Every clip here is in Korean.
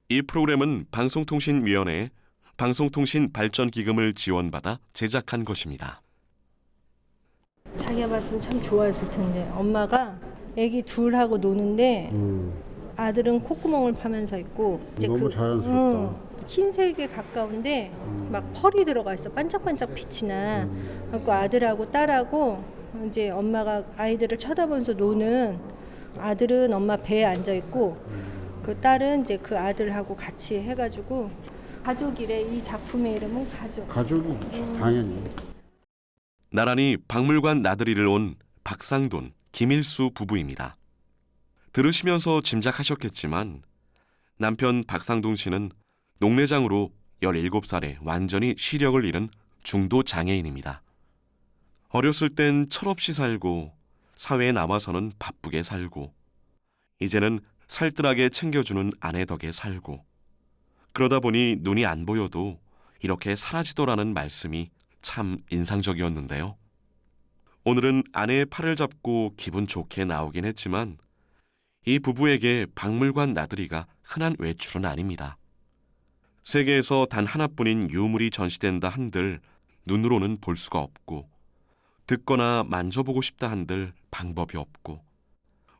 이 프로그램은 방송통신위원회의 방송통신발전기금을 지원받아 제작한 것입니다. 자기가 봤으면 참 좋아했을 텐데 엄마가 애기 둘하고 노는데 아들은 콧구멍을 파면서 있고 너무 자연스럽다. 흰색에 가까운데 막 펄이 들어가 있어. 반짝반짝 빛이 나. 그래서 아들하고 딸하고 이제 엄마가 아이들을 쳐다보면서 노는, 아들은 엄마 배에 앉아 있고 그 딸은 이제 그 아들하고 같이 해가지고 가족이래. 이 작품의 이름은 가족. 가족이죠, 당연히. 나란히 박물관 나들이를 온 박상돈, 김일수 부부입니다. 들으시면서 짐작하셨겠지만 남편 박상돈 씨는 녹내장으로 17살에 완전히 시력을 잃은 중도 장애인입니다. 어렸을 땐 철없이 살고 사회에 나와서는 바쁘게 살고 이제는 살뜰하게 챙겨주는 아내 덕에 살고 그러다 보니 눈이 안 보여도 이렇게 사라지더라는 말씀이 참 인상적이었는데요. 오늘은 아내의 팔을 잡고 기분 좋게 나오긴 했지만 이 부부에게 박물관 나들이가 흔한 외출은 아닙니다. 세계에서 단 하나뿐인 유물이 전시된다 한들 눈으로는 볼 수가 없고 듣거나 만져보고 싶다 한들 방법이 없고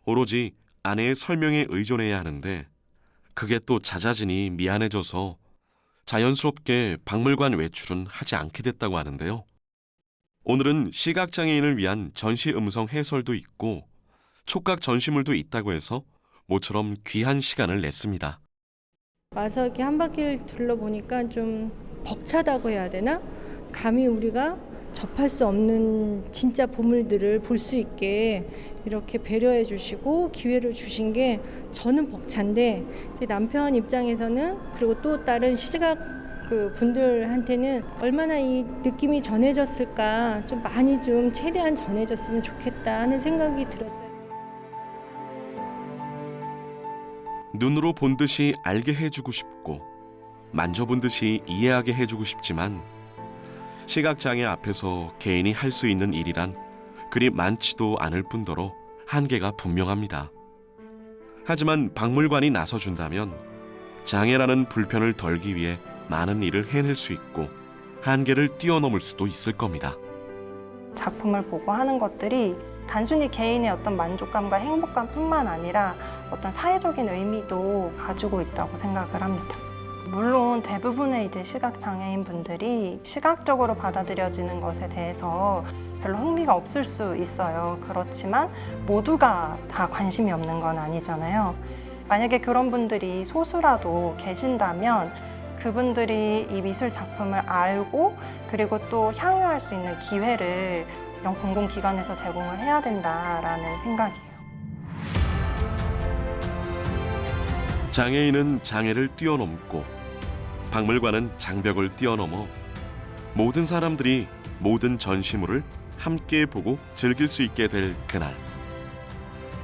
오로지 아내의 설명에 의존해야 하는데 그게 또 잦아지니 미안해져서 자연스럽게 박물관 외출은 하지 않게 됐다고 하는데요. 오늘은 시각장애인을 위한 전시 음성 해설도 있고 촉각 전시물도 있다고 해서 모처럼 귀한 시간을 냈습니다. 와서 이렇게 한 바퀴를 둘러보니까 좀 벅차다고 해야 되나? 감히 우리가 접할 수 없는 진짜 보물들을 볼 수 있게 이렇게 배려해 주시고 기회를 주신 게 저는 벅찬데, 제 남편 입장에서는, 그리고 또 다른 시각 그 분들한테는 얼마나 이 느낌이 전해졌을까, 좀 많이 좀 최대한 전해졌으면 좋겠다 하는 생각이 들었어요. 눈으로 본 듯이 알게 해주고 싶고 만져본 듯이 이해하게 해주고 싶지만 시각장애 앞에서 개인이 할 수 있는 일이란 그리 많지도 않을 뿐더러 한계가 분명합니다. 하지만 박물관이 나서준다면 장애라는 불편을 덜기 위해 많은 일을 해낼 수 있고 한계를 뛰어넘을 수도 있을 겁니다. 작품을 보고 하는 것들이 단순히 개인의 어떤 만족감과 행복감뿐만 아니라 어떤 사회적인 의미도 가지고 있다고 생각을 합니다. 물론 대부분의 이제 시각장애인 분들이 시각적으로 받아들여지는 것에 대해서 별로 흥미가 없을 수 있어요. 그렇지만 모두가 다 관심이 없는 건 아니잖아요. 만약에 그런 분들이 소수라도 계신다면 그분들이 이 미술 작품을 알고 그리고 또 향유할 수 있는 기회를 이런 공공기관에서 제공을 해야 된다라는 생각이에요. 장애인은 장애를 뛰어넘고 박물관은 장벽을 뛰어넘어 모든 사람들이 모든 전시물을 함께 보고 즐길 수 있게 될 그날.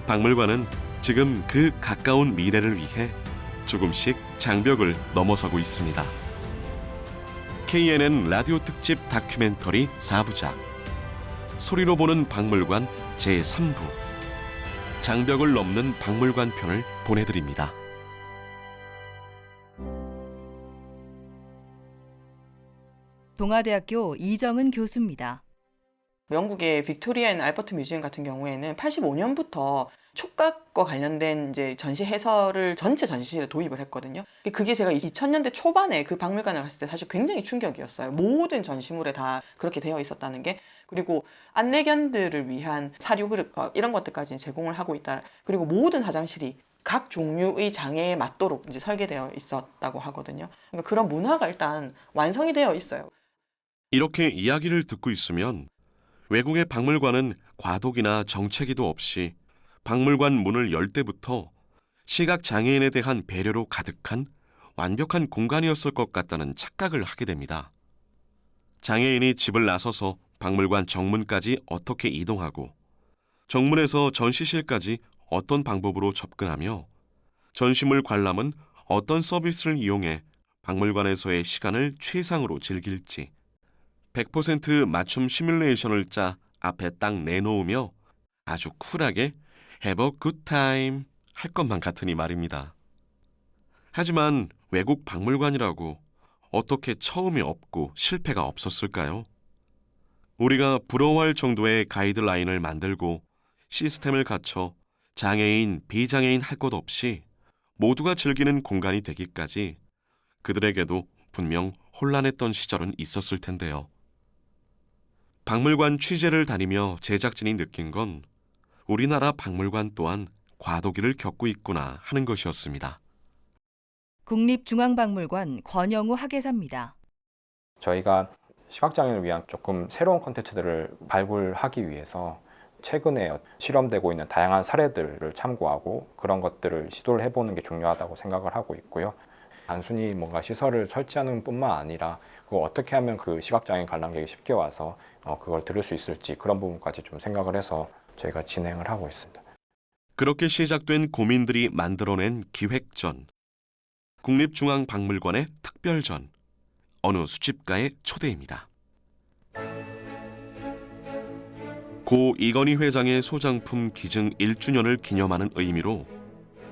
박물관은 지금 그 가까운 미래를 위해 조금씩 장벽을 넘어서고 있습니다. KNN 라디오 특집 다큐멘터리 4부작 소리로 보는 박물관 제3부 장벽을 넘는 박물관 편을 보내드립니다. 동아대학교 이정은 교수입니다. 영국의 빅토리아 앤 알버트 뮤지엄 같은 경우에는 85년부터 촉각과 관련된 이제 전시 해설을 전체 전시실에 도입을 했거든요. 그게 제가 2000년대 초반에 그 박물관에 갔을 때 사실 굉장히 충격이었어요. 모든 전시물에 다 그렇게 되어 있었다는 게. 그리고 안내견들을 위한 사료 그릇 이런 것들까지 제공을 하고 있다. 그리고 모든 화장실이 각 종류의 장애에 맞도록 이제 설계되어 있었다고 하거든요. 그러니까 그런 문화가 일단 완성이 되어 있어요. 이렇게 이야기를 듣고 있으면 외국의 박물관은 과도기나 정체기도 없이 박물관 문을 열 때부터 시각장애인에 대한 배려로 가득한 완벽한 공간이었을 것 같다는 착각을 하게 됩니다. 장애인이 집을 나서서 박물관 정문까지 어떻게 이동하고 정문에서 전시실까지 어떤 방법으로 접근하며 전시물 관람은 어떤 서비스를 이용해 박물관에서의 시간을 최상으로 즐길지 100% 맞춤 시뮬레이션을 짜 앞에 딱 내놓으며 아주 쿨하게 Have a good time 할 것만 같으니 말입니다. 하지만 외국 박물관이라고 어떻게 처음이 없고 실패가 없었을까요? 우리가 부러워할 정도의 가이드라인을 만들고 시스템을 갖춰 장애인, 비장애인 할 것 없이 모두가 즐기는 공간이 되기까지 그들에게도 분명 혼란했던 시절은 있었을 텐데요. 박물관 취재를 다니며 제작진이 느낀 건 우리나라 박물관 또한 과도기를 겪고 있구나 하는 것이었습니다. 국립중앙박물관 권영우 학예사입니다. 저희가 시각장애인을 위한 조금 새로운 콘텐츠들을 발굴하기 위해서 최근에 실험되고 있는 다양한 사례들을 참고하고 그런 것들을 시도를 해보는 게 중요하다고 생각을 하고 있고요. 단순히 뭔가 시설을 설치하는 뿐만 아니라 그걸 어떻게 하면 그 시각장애인 관람객이 쉽게 와서 그걸 들을 수 있을지 그런 부분까지 좀 생각을 해서 저희가 진행을 하고 있습니다. 그렇게 시작된 고민들이 만들어낸 기획전, 국립중앙박물관의 특별전, 어느 수집가의 초대입니다. 고 이건희 회장의 소장품 기증 1주년을 기념하는 의미로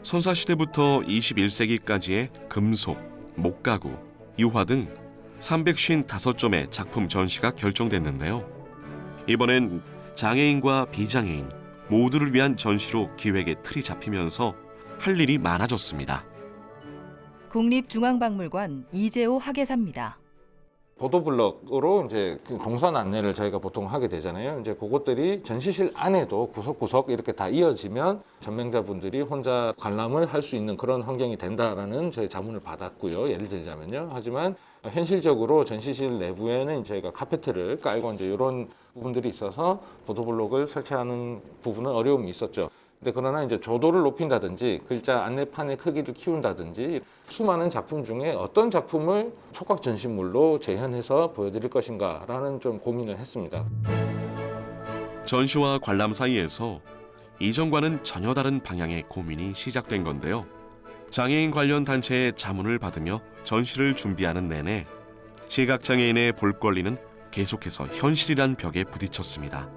선사시대부터 21세기까지의 금속, 목가구, 유화 등 355점의 작품 전시가 결정됐는데요. 이번엔 장애인과 비장애인 모두를 위한 전시로 기획의 틀이 잡히면서 할 일이 많아졌습니다. 국립중앙박물관 이재호 학예사입니다. 보도블럭으로 이제 그 동선 안내를 저희가 보통 하게 되잖아요. 이제 그것들이 전시실 안에도 구석구석 이렇게 다 이어지면 전맹자분들이 혼자 관람을 할 수 있는 그런 환경이 된다라는 저희 자문을 받았고요. 예를 들자면요. 하지만 현실적으로 전시실 내부에는 저희가 카페트를 깔고 이제 이런 부분들이 있어서 보도블록을 설치하는 부분은 어려움이 있었죠. 근데 그러나 이제 조도를 높인다든지 글자 안내판의 크기를 키운다든지 수많은 작품 중에 어떤 작품을 촉각 전시물로 재현해서 보여드릴 것인가라는 좀 고민을 했습니다. 전시와 관람 사이에서 이전과는 전혀 다른 방향의 고민이 시작된 건데요. 장애인 관련 단체의 자문을 받으며 전시를 준비하는 내내 시각장애인의 볼거리는 계속해서 현실이란 벽에 부딪혔습니다.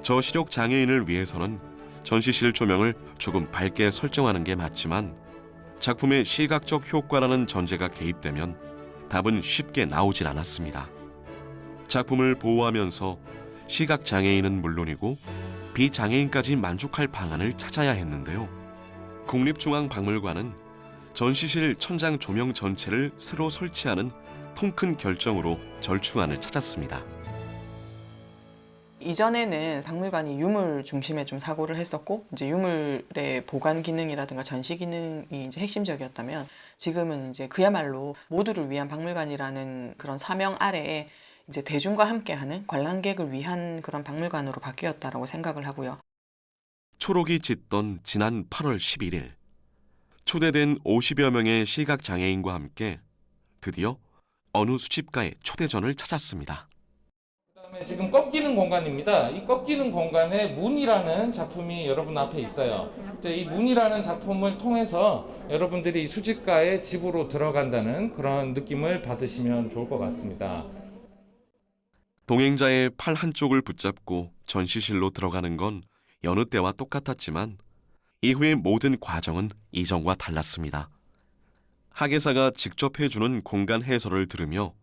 저시력 장애인을 위해서는 전시실 조명을 조금 밝게 설정하는 게 맞지만 작품의 시각적 효과라는 전제가 개입되면 답은 쉽게 나오질 않았습니다. 작품을 보호하면서 시각장애인은 물론이고 비장애인까지 만족할 방안을 찾아야 했는데요. 국립중앙박물관은 전시실 천장 조명 전체를 새로 설치하는 통큰 결정으로 절충안을 찾았습니다. 이전에는 박물관이 유물 중심에 좀 사고를 했었고 이제 유물의 보관 기능이라든가 전시 기능이 이제 핵심적이었다면 지금은 이제 그야말로 모두를 위한 박물관이라는 그런 사명 아래에 이제 대중과 함께하는 관람객을 위한 그런 박물관으로 바뀌었다라고 생각을 하고요. 초록이 짙던 지난 8월 11일 초대된 50여 명의 시각장애인과 함께 드디어 어느 수집가의 초대전을 찾았습니다. 그다음에 지금 꺾이는 공간입니다. 이 꺾이는 공간에 문이라는 작품이 여러분 앞에 있어요. 이제 이 문이라는 작품을 통해서 여러분들이 이 수집가의 집으로 들어간다는 그런 느낌을 받으시면 좋을 것 같습니다. 동행자의 팔 한쪽을 붙잡고 전시실로 들어가는 건 여느 때와 똑같았지만 이후의 모든 과정은 이전과 달랐습니다. 학예사가 직접 해주는 공간 해설을 들으며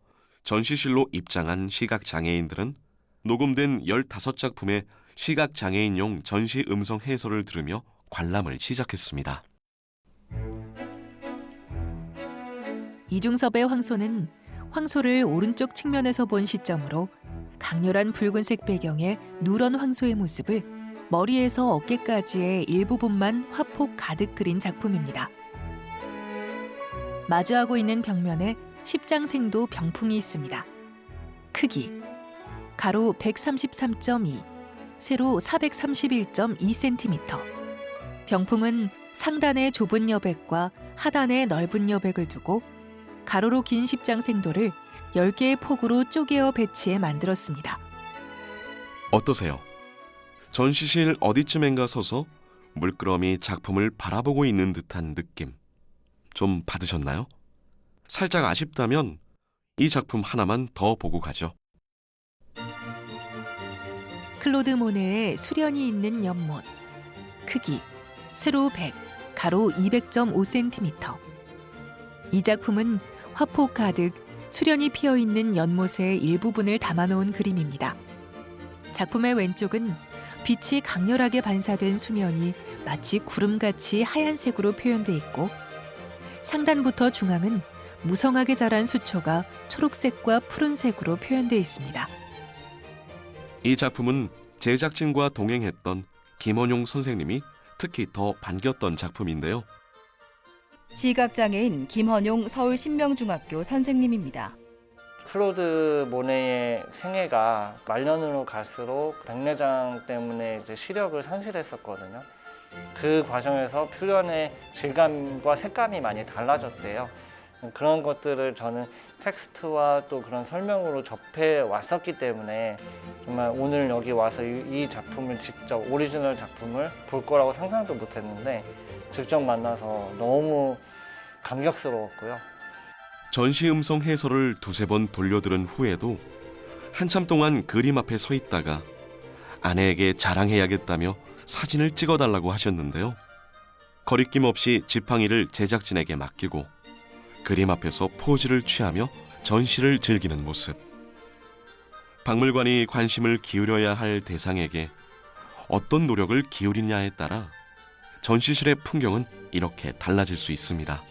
전시실로 입장한 시각장애인들은 녹음된 15작품의 시각장애인용 전시 음성 해설을 들으며 관람을 시작했습니다. 이중섭의 황소는 황소를 오른쪽 측면에서 본 시점으로 강렬한 붉은색 배경의 누런 황소의 모습을 머리에서 어깨까지의 일부분만 화폭 가득 그린 작품입니다. 마주하고 있는 벽면에 십장생도 병풍이 있습니다. 크기 가로 133.2, 세로 431.2cm. 병풍은 상단에 좁은 여백과 하단에 넓은 여백을 두고 가로로 긴 십장생도를 10개의 폭으로 쪼개어 배치해 만들었습니다. 어떠세요? 전시실 어디쯤엔가 서서 물끄러미 작품을 바라보고 있는 듯한 느낌 좀 받으셨나요? 살짝 아쉽다면 이 작품 하나만 더 보고 가죠. 클로드 모네의 수련이 있는 연못. 크기 세로 100, 가로 200.5cm. 이 작품은 화폭 가득 수련이 피어 있는 연못의 일부분을 담아놓은 그림입니다. 작품의 왼쪽은 빛이 강렬하게 반사된 수면이 마치 구름같이 하얀색으로 표현돼 있고, 상단부터 중앙은 무성하게 자란 수초가 초록색과 푸른색으로 표현돼 있습니다. 이 작품은 제작진과 동행했던 김원용 선생님이 특히 더 반겼던 작품인데요. 시각장애인 김헌용 서울 신명중학교 선생님입니다. 클로드 모네의 생애가 말년으로 갈수록 백내장 때문에 이제 시력을 상실했었거든요. 그 과정에서 표현의 질감과 색감이 많이 달라졌대요. 그런 것들을 저는 텍스트와 또 그런 설명으로 접해 왔었기 때문에 정말 오늘 여기 와서 이 작품을 직접 오리지널 작품을 볼 거라고 상상도 못했는데 직접 만나서 너무 감격스러웠고요. 전시 음성 해설을 두세 번 돌려들은 후에도 한참 동안 그림 앞에 서 있다가 아내에게 자랑해야겠다며 사진을 찍어달라고 하셨는데요. 거리낌 없이 지팡이를 제작진에게 맡기고 그림 앞에서 포즈를 취하며 전시를 즐기는 모습. 박물관이 관심을 기울여야 할 대상에게 어떤 노력을 기울이냐에 따라 전시실의 풍경은 이렇게 달라질 수 있습니다.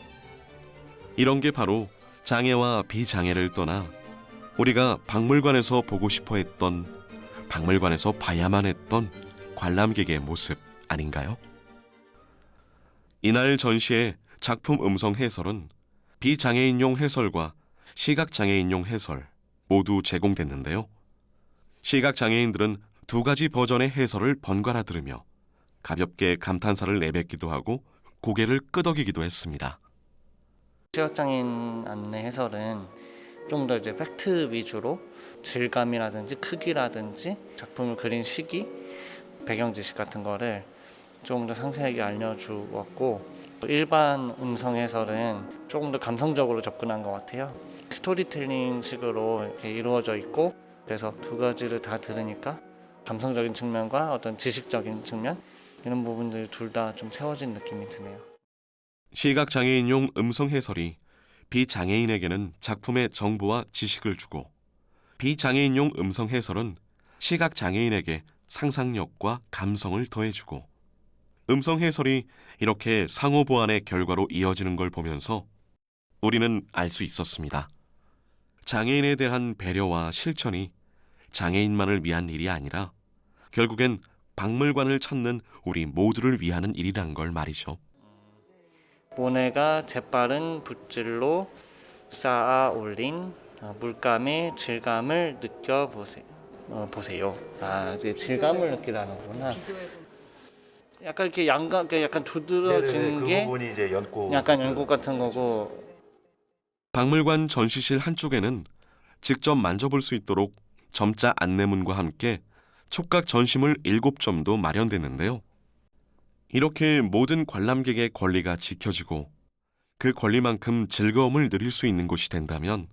이런 게 바로 장애와 비장애를 떠나 우리가 박물관에서 보고 싶어 했던, 박물관에서 봐야만 했던 관람객의 모습 아닌가요? 이날 전시의 작품 음성 해설은 비장애인용 해설과 시각장애인용 해설 모두 제공됐는데요. 시각장애인들은 두 가지 버전의 해설을 번갈아 들으며 가볍게 감탄사를 내뱉기도 하고 고개를 끄덕이기도 했습니다. 시각장애인 안내 해설은 좀 더 이제 팩트 위주로 질감이라든지 크기라든지 작품을 그린 시기, 배경 지식 같은 거를 조금 더 상세하게 알려주었고, 일반 음성 해설은 조금 더 감성적으로 접근한 것 같아요. 스토리텔링 식으로 이렇게 이루어져 있고, 그래서 두 가지를 다 들으니까 감성적인 측면과 어떤 지식적인 측면 이런 부분들이 둘 다 좀 채워진 느낌이 드네요. 시각장애인용 음성 해설이 비장애인에게는 작품의 정보와 지식을 주고, 비장애인용 음성 해설은 시각장애인에게 상상력과 감성을 더해주고, 음성 해설이 이렇게 상호 보완의 결과로 이어지는 걸 보면서 우리는 알 수 있었습니다. 장애인에 대한 배려와 실천이 장애인만을 위한 일이 아니라 결국엔 박물관을 찾는 우리 모두를 위하는 일이란 걸 말이죠. 모네가 재빠른 붓질로 쌓아 올린 물감의 질감을 느껴보세요. 보세요. 이제 질감을 느끼라는구나. 약간 이렇게 양감, 약간 두드러진 게 부분이 이제 약간 연꽃 같은 거고. 박물관 전시실 한쪽에는 직접 만져볼 수 있도록 점자 안내문과 함께 촉각 전시물 7점도 마련됐는데요. 이렇게 모든 관람객의 권리가 지켜지고 그 권리만큼 즐거움을 누릴 수 있는 곳이 된다면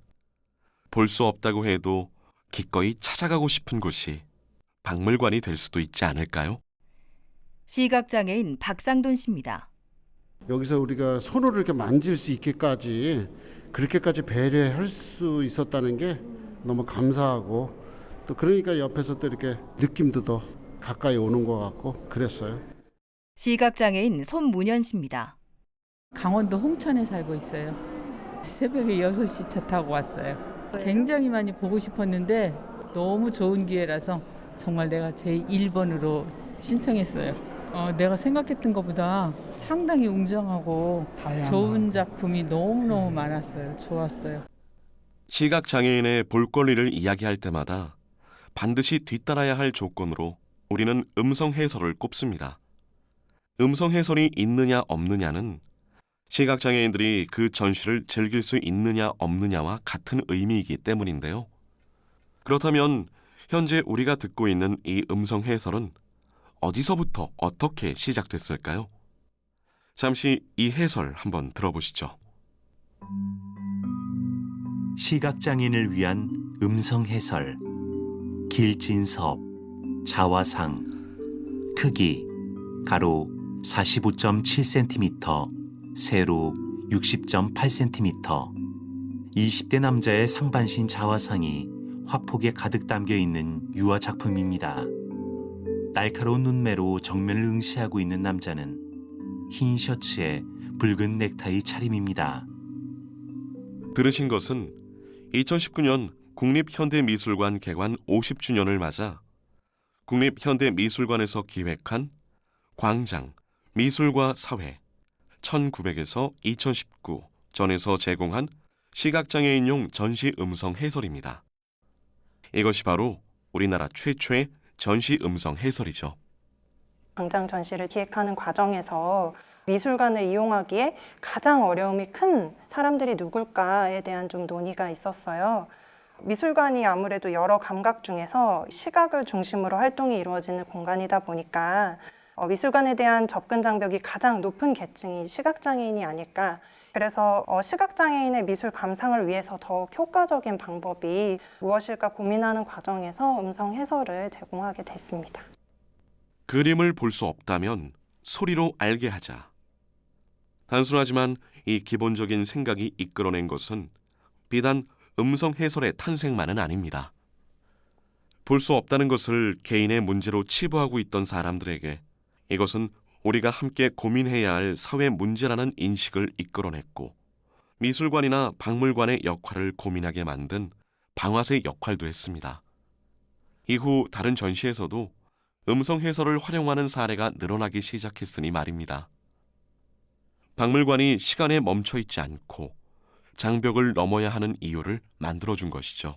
볼 수 없다고 해도 기꺼이 찾아가고 싶은 곳이 박물관이 될 수도 있지 않을까요? 시각장애인 박상돈 씨입니다. 여기서 우리가 손으로 이렇게 만질 수 있게까지 그렇게까지 배려할 수 있었다는 게 너무 감사하고, 또 그러니까 옆에서 또 이렇게 느낌도 더 가까이 오는 것 같고 그랬어요. 시각장애인 손문현 씨입니다. 강원도 홍천에 살고 있어요. 새벽에 6시 차 타고 왔어요. 굉장히 많이 보고 싶었는데 너무 좋은 기회라서 정말 내가 제1번으로 신청했어요. 내가 생각했던 것보다 상당히 웅장하고 좋은 작품이 너무너무 많았어요. 좋았어요. 시각장애인의 볼 권리를 이야기할 때마다 반드시 뒤따라야 할 조건으로 우리는 음성 해설을 꼽습니다. 음성 해설이 있느냐 없느냐는 시각장애인들이 그 전시를 즐길 수 있느냐 없느냐와 같은 의미이기 때문인데요. 그렇다면 현재 우리가 듣고 있는 이 음성 해설은 어디서부터 어떻게 시작됐을까요? 잠시 이 해설 한번 들어보시죠. 시각장애인을 위한 음성 해설. 길진섭, 자화상, 크기 가로 45.7cm, 세로 60.8cm, 20대 남자의 상반신 자화상이 화폭에 가득 담겨 있는 유화 작품입니다. 날카로운 눈매로 정면을 응시하고 있는 남자는 흰 셔츠에 붉은 넥타이 차림입니다. 들으신 것은 2019년 국립현대미술관 개관 50주년을 맞아 국립현대미술관에서 기획한 광장, 미술과 사회 1900에서 2019 전에서 제공한 시각장애인용 전시 음성 해설입니다. 이것이 바로 우리나라 최초의 전시 음성 해설이죠. 광장 전시를 기획하는 과정에서 미술관을 이용하기에 가장 어려움이 큰 사람들이 누굴까에 대한 좀 논의가 있었어요. 미술관이 아무래도 여러 감각 중에서 시각을 중심으로 활동이 이루어지는 공간이다 보니까 미술관에 대한 접근 장벽이 가장 높은 계층이 시각장애인이 아닐까. 그래서 시각장애인의 미술 감상을 위해서 더욱 효과적인 방법이 무엇일까 고민하는 과정에서 음성 해설을 제공하게 됐습니다. 그림을 볼 수 없다면 소리로 알게 하자. 단순하지만 이 기본적인 생각이 이끌어낸 것은 비단 음성 해설의 탄생만은 아닙니다. 볼 수 없다는 것을 개인의 문제로 치부하고 있던 사람들에게 이것은 우리가 함께 고민해야 할 사회 문제라는 인식을 이끌어냈고 미술관이나 박물관의 역할을 고민하게 만든 방아쇠 역할도 했습니다. 이후 다른 전시에서도 음성 해설을 활용하는 사례가 늘어나기 시작했으니 말입니다. 박물관이 시간에 멈춰 있지 않고 장벽을 넘어야 하는 이유를 만들어준 것이죠.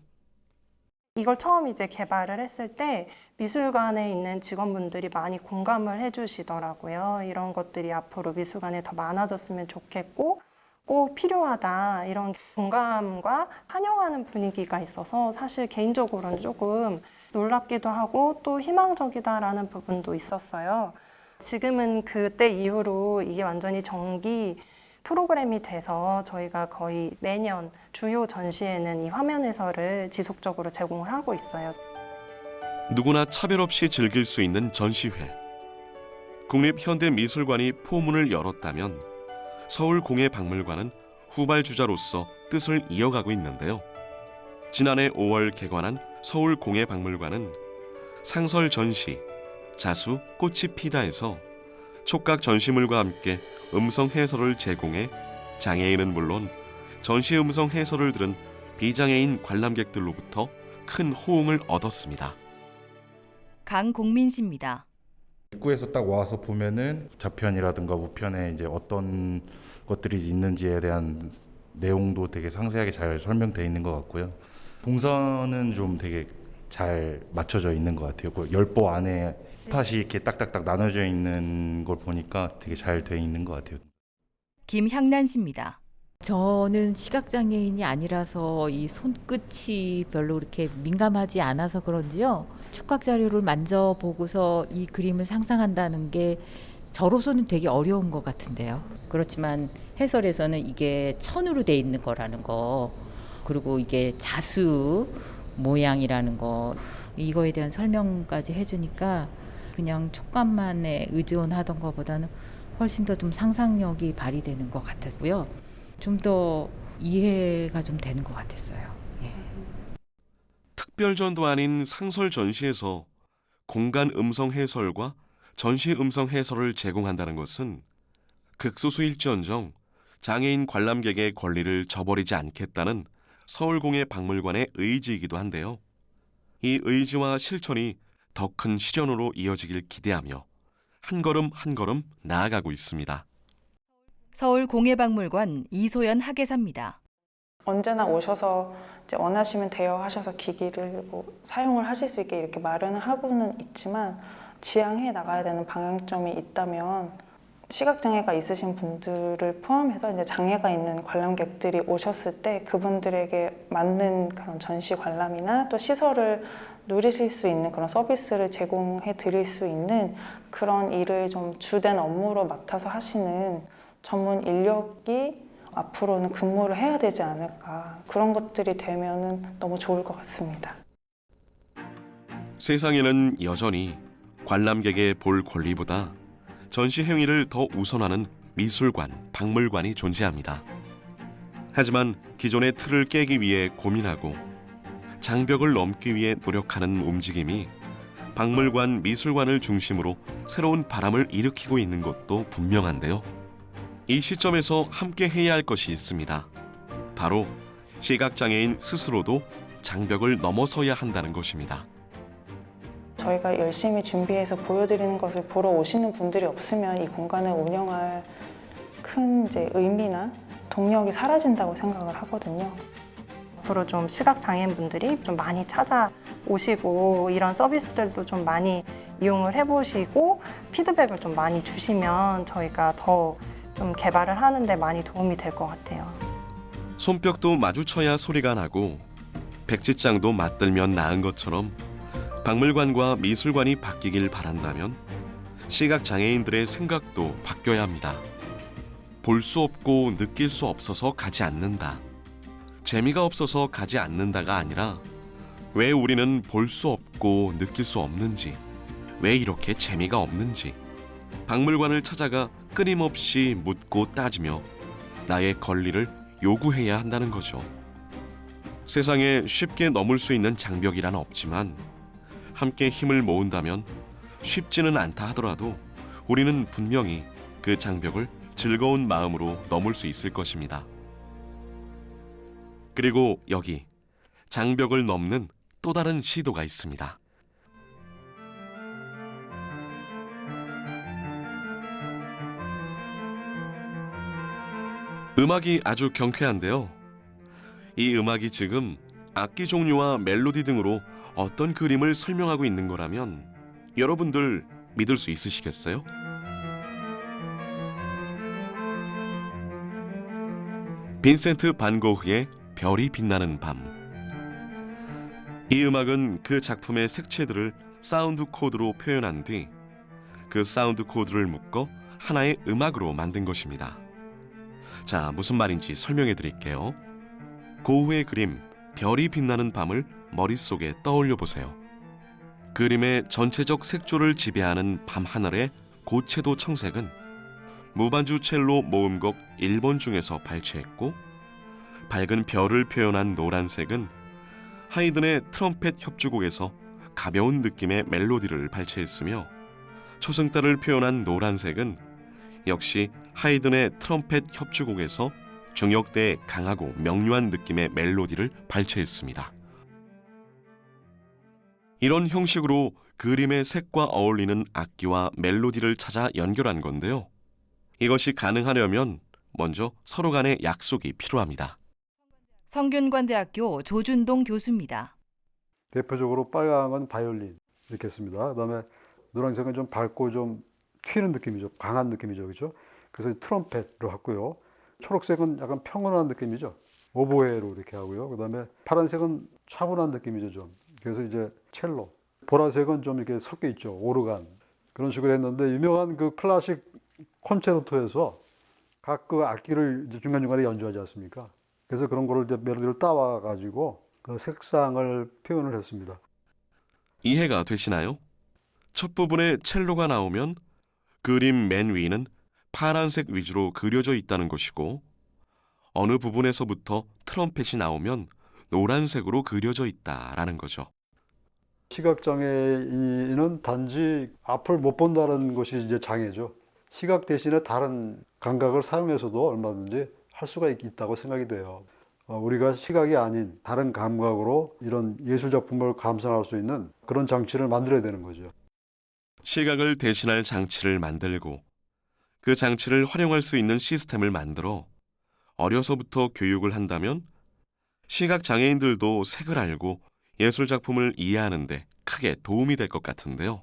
이걸 처음 이제 개발을 했을 때 미술관에 있는 직원분들이 많이 공감을 해주시더라고요. 이런 것들이 앞으로 미술관에 더 많아졌으면 좋겠고 꼭 필요하다, 이런 공감과 환영하는 분위기가 있어서 사실 개인적으로는 조금 놀랍기도 하고 또 희망적이다라는 부분도 있었어요. 지금은 그때 이후로 이게 완전히 정기 프로그램이 돼서 저희가 거의 매년 주요 전시에는 이 화면 해설을 지속적으로 제공을 하고 있어요. 누구나 차별 없이 즐길 수 있는 전시회. 국립현대미술관이 포문을 열었다면 서울공예박물관은 후발주자로서 뜻을 이어가고 있는데요. 지난해 5월 개관한 서울공예박물관은 상설 전시 자수 꽃이 피다에서 촉각 전시물과 함께 음성 해설을 제공해 장애인은 물론 전시 음성 해설을 들은 비장애인 관람객들로부터 큰 호응을 얻었습니다. 강공민 씨입니다. 입구에서 딱 와서 보면은 좌편이라든가 우편에 이제 어떤 것들이 있는지에 대한 내용도 되게 상세하게 잘 설명되어 있는 것 같고요. 동선은 좀 되게 잘 맞춰져 있는 것 같아요. 그 열보 안에 팟이 이렇게 딱딱딱 나눠져 있는 걸 보니까 되게 잘 돼 있는 것 같아요. 김향란 씨입니다. 저는 시각장애인이 아니라서 이 손끝이 별로 그렇게 민감하지 않아서 그런지요. 촉각 자료를 만져보고서 이 그림을 상상한다는 게 저로서는 되게 어려운 것 같은데요. 그렇지만 해설에서는 이게 천으로 돼 있는 거라는 거, 그리고 이게 자수 모양이라는 거, 이거에 대한 설명까지 해주니까 그냥 촉감만에 의존하던 것보다는 훨씬 더 좀 상상력이 발휘되는 것 같았고요. 좀 더 이해가 좀 되는 것 같았어요. 예. 특별전도 아닌 상설 전시에서 공간 음성 해설과 전시 음성 해설을 제공한다는 것은 극소수일지언정 장애인 관람객의 권리를 저버리지 않겠다는 서울공예박물관의 의지이기도 한데요. 이 의지와 실천이 더 큰 실현으로 이어지길 기대하며 한 걸음 한 걸음 나아가고 있습니다. 서울공예박물관 이소연 학예사입니다. 언제나 오셔서 이제 원하시면 대여하셔서 기기를 사용을 하실 수 있게 이렇게 마련을 하고는 있지만 지향해 나가야 되는 방향점이 있다면 시각장애가 있으신 분들을 포함해서 이제 장애가 있는 관람객들이 오셨을 때 그분들에게 맞는 그런 전시 관람이나 또 시설을 누리실 수 있는 그런 서비스를 제공해 드릴 수 있는 그런 일을 좀 주된 업무로 맡아서 하시는 전문 인력이 앞으로는 근무를 해야 되지 않을까. 그런 것들이 되면은 너무 좋을 것 같습니다. 세상에는 여전히 관람객의 볼 권리보다 전시 행위를 더 우선하는 미술관, 박물관이 존재합니다. 하지만 기존의 틀을 깨기 위해 고민하고 장벽을 넘기 위해 노력하는 움직임이 박물관, 미술관을 중심으로 새로운 바람을 일으키고 있는 것도 분명한데요. 이 시점에서 함께 해야 할 것이 있습니다. 바로 시각장애인 스스로도 장벽을 넘어서야 한다는 것입니다. 저희가 열심히 준비해서 보여드리는 것을 보러 오시는 분들이 없으면 이 공간을 운영할 큰 이제 의미나 동력이 사라진다고 생각을 하거든요. 앞으로 좀 시각장애인분들이 좀 많이 찾아오시고 이런 서비스들도 좀 많이 이용을 해보시고 피드백을 좀 많이 주시면 저희가 더 좀 개발을 하는데 많이 도움이 될 것 같아요. 손뼉도 마주쳐야 소리가 나고 백지장도 맞들면 나은 것처럼 박물관과 미술관이 바뀌길 바란다면 시각장애인들의 생각도 바뀌어야 합니다. 볼 수 없고 느낄 수 없어서 가지 않는다. 재미가 없어서 가지 않는다가 아니라 왜 우리는 볼 수 없고 느낄 수 없는지, 왜 이렇게 재미가 없는지 박물관을 찾아가 끊임없이 묻고 따지며 나의 권리를 요구해야 한다는 거죠. 세상에 쉽게 넘을 수 있는 장벽이란 없지만 함께 힘을 모은다면 쉽지는 않다 하더라도 우리는 분명히 그 장벽을 즐거운 마음으로 넘을 수 있을 것입니다. 그리고 여기 장벽을 넘는 또 다른 시도가 있습니다. 음악이 아주 경쾌한데요. 이 음악이 지금 악기 종류와 멜로디 등으로 어떤 그림을 설명하고 있는 거라면 여러분들 믿을 수 있으시겠어요? 빈센트 반 고흐의 별이 빛나는 밤. 이 음악은 그 작품의 색채들을 사운드 코드로 표현한 뒤 그 사운드 코드를 묶어 하나의 음악으로 만든 것입니다. 자, 무슨 말인지 설명해 드릴게요. 고흐의 그림 별이 빛나는 밤을 머릿속에 떠올려 보세요. 그림의 전체적 색조를 지배하는 밤하늘의 고채도 청색은 무반주 첼로 모음곡 1번 중에서 발췌했고, 밝은 별을 표현한 노란색은 하이든의 트럼펫 협주곡에서 가벼운 느낌의 멜로디를 발췌했으며, 초승달을 표현한 노란색은 역시 하이든의 트럼펫 협주곡에서 중역대의 강하고 명료한 느낌의 멜로디를 발췌했습니다. 이런 형식으로 그림의 색과 어울리는 악기와 멜로디를 찾아 연결한 건데요. 이것이 가능하려면 먼저 서로 간의 약속이 필요합니다. 성균관대학교 조준동 교수입니다. 대표적으로 빨강은 바이올린 이렇게 했습니다. 그다음에 노란색은 좀 밝고 좀 튀는 느낌이죠. 강한 느낌이죠. 그렇죠? 그래서 트럼펫으로 했고요. 초록색은 약간 평온한 느낌이죠. 오보에로 이렇게 하고요. 그다음에 파란색은 차분한 느낌이죠. 좀. 그래서 이제 첼로. 보라색은 좀 이렇게 섞여 있죠. 오르간. 그런 식으로 했는데 유명한 그 클래식 콘체르토에서 각 그 악기를 이제 중간중간에 연주하지 않습니까? 그래서 그런 거를 이제 멜로디를 따와 가지고 그 색상을 표현을 했습니다. 이해가 되시나요? 첫 부분에 첼로가 나오면 그림 맨 위는 파란색 위주로 그려져 있다는 것이고, 어느 부분에서부터 트럼펫이 나오면 노란색으로 그려져 있다라는 거죠. 시각장애인은 단지 앞을 못 본다는 것이 이제 장애죠. 시각 대신에 다른 감각을 사용해서도 얼마든지 할 수가 있다고 생각이 돼요. 우리가 시각이 아닌 다른 감각으로 이런 예술 작품을 감상할 수 있는 그런 장치를 만들어야 되는 거죠. 시각을 대신할 장치를 만들고 그 장치를 활용할 수 있는 시스템을 만들어 어려서부터 교육을 한다면 시각장애인들도 색을 알고 예술 작품을 이해하는 데 크게 도움이 될 것 같은데요.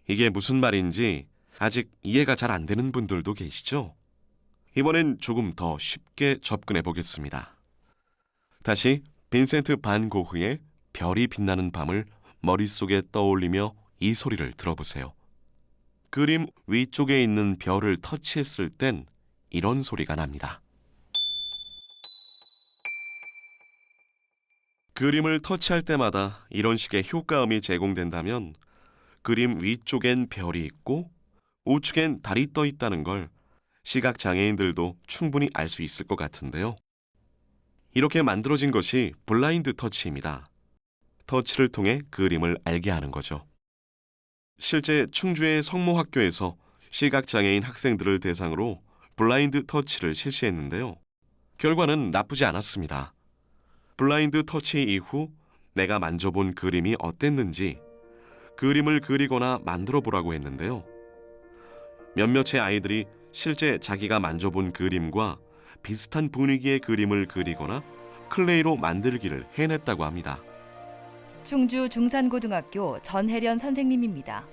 이게 무슨 말인지 아직 이해가 잘 안 되는 분들도 계시죠? 이번엔 조금 더 쉽게 접근해 보겠습니다. 다시 빈센트 반 고흐의 별이 빛나는 밤을 머릿속에 떠올리며 이 소리를 들어보세요. 그림 위쪽에 있는 별을 터치했을 땐 이런 소리가 납니다. 그림을 터치할 때마다 이런 식의 효과음이 제공된다면 그림 위쪽엔 별이 있고 우측엔 달이 떠 있다는 걸 시각 장애인들도 충분히 알 수 있을 것 같은데요. 이렇게 만들어진 것이 블라인드 터치입니다. 터치를 통해 그림을 알게 하는 거죠. 실제 충주의 성모학교에서 시각장애인 학생들을 대상으로 블라인드 터치를 실시했는데요. 결과는 나쁘지 않았습니다. 블라인드 터치 이후 내가 만져본 그림이 어땠는지 그림을 그리거나 만들어 보라고 했는데요. 몇몇의 아이들이 실제 자기가 만져본 그림과 비슷한 분위기의 그림을 그리거나 클레이로 만들기를 해냈다고 합니다. 충주 중산고등학교 전혜련 선생님입니다.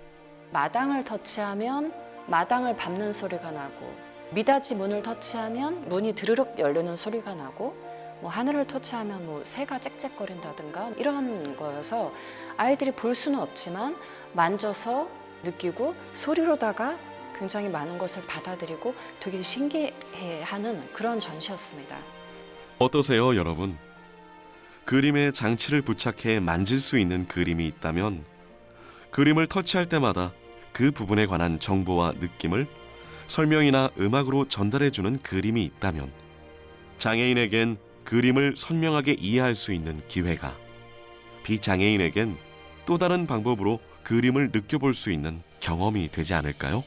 마당을 터치하면 마당을 밟는 소리가 나고, 미닫이 문을 터치하면 문이 드르륵 열리는 소리가 나고, 하늘을 터치하면 새가 짹짹거린다든가 이런 거여서 아이들이 볼 수는 없지만 만져서 느끼고 소리로다가 굉장히 많은 것을 받아들이고 되게 신기해하는 그런 전시였습니다. 어떠세요, 여러분? 그림에 장치를 부착해 만질 수 있는 그림이 있다면 그림을 터치할 때마다 그 부분에 관한 정보와 느낌을 설명이나 음악으로 전달해주는 그림이 있다면 장애인에겐 그림을 선명하게 이해할 수 있는 기회가, 비장애인에겐 또 다른 방법으로 그림을 느껴볼 수 있는 경험이 되지 않을까요?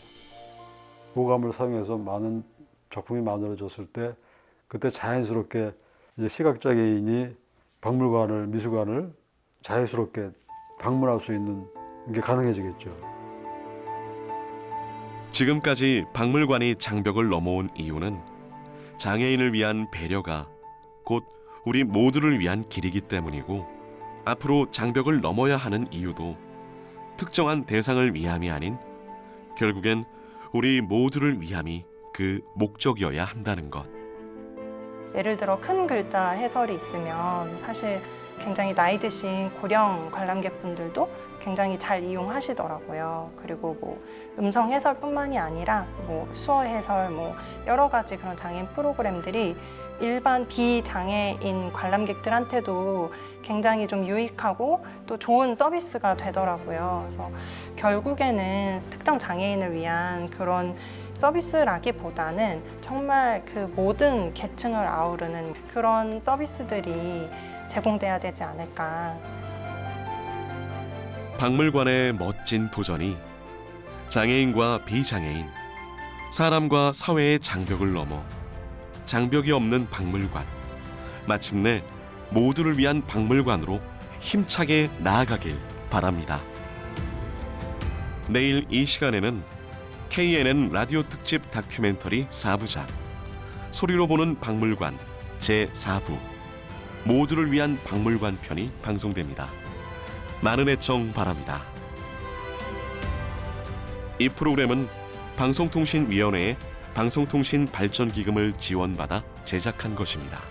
오감을 사용해서 많은 작품이 만들어졌을 때 그때 자연스럽게 이제 시각장애인이 박물관을, 미술관을 자연스럽게 방문할 수 있는 게 가능해지겠죠. 지금까지 박물관이 장벽을 넘어온 이유는 장애인을 위한 배려가 곧 우리 모두를 위한 길이기 때문이고, 앞으로 장벽을 넘어야 하는 이유도 특정한 대상을 위함이 아닌 결국엔 우리 모두를 위함이 그 목적이어야 한다는 것. 예를 들어 큰 글자 해설이 있으면 사실 굉장히 나이 드신 고령 관람객분들도 굉장히 잘 이용하시더라고요. 그리고 음성 해설뿐만이 아니라 수어 해설, 여러 가지 그런 장애인 프로그램들이 일반 비장애인 관람객들한테도 굉장히 좀 유익하고 또 좋은 서비스가 되더라고요. 그래서 결국에는 특정 장애인을 위한 그런 서비스라기보다는 정말 그 모든 계층을 아우르는 그런 서비스들이 제공돼야 되지 않을까. 박물관의 멋진 도전이 장애인과 비장애인, 사람과 사회의 장벽을 넘어 장벽이 없는 박물관, 마침내 모두를 위한 박물관으로 힘차게 나아가길 바랍니다. 내일 이 시간에는 KNN 라디오 특집 다큐멘터리 4부작 소리로 보는 박물관 제4부 모두를 위한 박물관 편이 방송됩니다. 많은 애청 바랍니다. 이 프로그램은 방송통신위원회의 방송통신 발전기금을 지원받아 제작한 것입니다.